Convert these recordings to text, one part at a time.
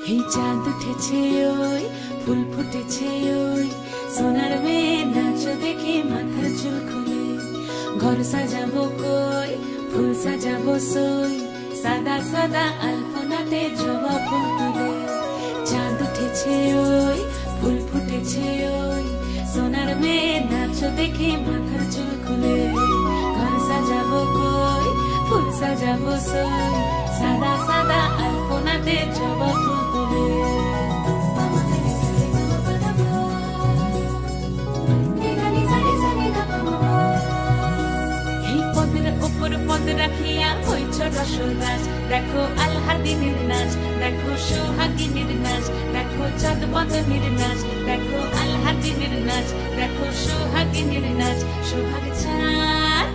এই চাঁদ উঠেছে ওই ফুল ফুটেছে ওই সোনার মেয়ে নাচ দেখে মাথার চুল খুলে ঘর সাজাবো কই ফুল সাজাবো সই সাদা সাদা আলপনাতে জবা ফুল তুলে চাঁদ উঠেছে ওই ফুল ফুটেছে ওই সোনার মেয়ে নাচ দেখে মাথার চুল খুলে ঘর সাজাবো কই ফুল সাজাবো সই সাদা সাদা আলপনাতে জবা ফুল তুলে এই পদের উপর পদ রাখিয়া হইছ রসরাজ দেখো আলহাদিনের নাচ দেখো সোহাগিনীর নাচ দেখো চাঁদ বদনের নাচ দেখো আলহাদিনের নাচ দেখো সোহাগিনীর নাচ সোহাগ চাঁদ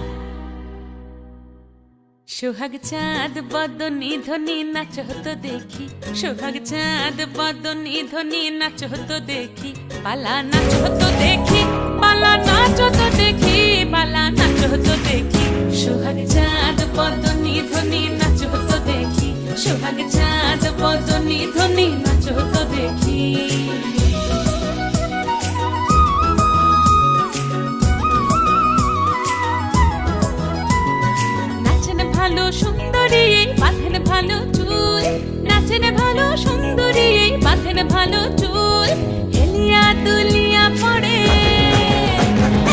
সোহাগ চাঁদ বদনী ধ্বনি নাচ হতো দেখি সোহাগ চাঁদ বদনী ধ্বনি নাচ হতো দেখি পালা নাচ হতো দেখি পালা নাচ হতো দেখি পালা নাচ হতো দেখি সোহাগ চাঁদ বদনী ধ্বনি নাচ হতো দেখি সোহাগ চাঁদ বদনী ধ্বনি নাচ হতো দেখি ভালো সুন্দরী বাঁধেন ভালো চুল নাচেন ভালো সুন্দরী বাঁধেন ভালো চুল হেলিয়া দুলিয়া পড়ে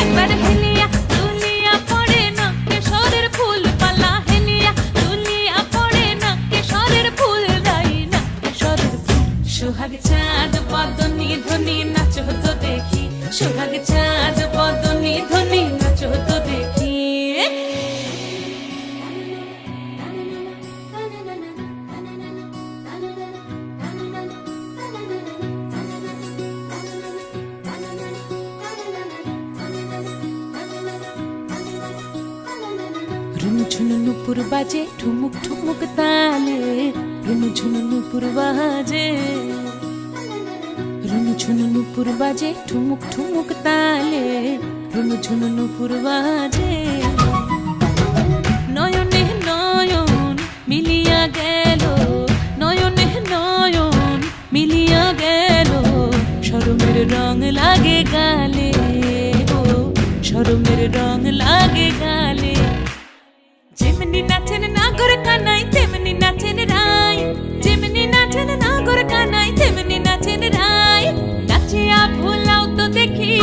একবার হেলিয়া দুলিয়া পড়ে না কেশরের ফুল পালা হেলিয়া দুলিয়া পড়ে না কেশরের ফুল দাই না কেশরের ফুল সোহাগ চাঁদ বদনী ধ্বনি নাচ হতো দেখি সোহাগ চাঁদ বদনী ধ্বনি নাচ হতো দেখি ঝুনু নুপুর বাজে ঠুমুক ঠুমুক তালে রুনু ঝুনু নুপুর বাজে রুনু ঝুনু নুপুর বাজে ঠুমুক ঠুমুক তালে রুনু ঝুনু নুপুর বাজে নয়নে নয়ন মিলিয়া গেল নয়নে নয়ন মিলিয়া গেল শরমের রং লাগে গালে ও শরমের রং লাগে গালে যেমনি নাচেন নাগর কানাই তেমনি নাচেন রাই যেমনি নাচেন নাগর কানাই তেমনি নাচেন রাই নাচিয়া ভুলাও তো দেখি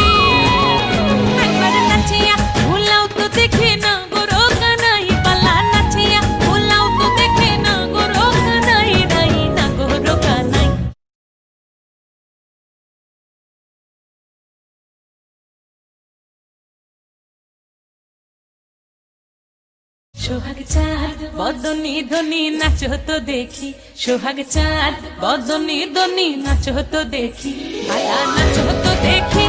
একবার নাচিয়া ভুলাও তো দেখি নাগর কানাই পালা নাচিয়া ভুলাও তো দেখি নাগর কানাই রাই নাগর কানাই সোহাগ চাঁদ বদনী ধ্বনি নাচ হতো দেখি সোহাগ চাঁদ বদনী ধ্বনি নাচ হতো দেখি পালা নাচ হতো দেখি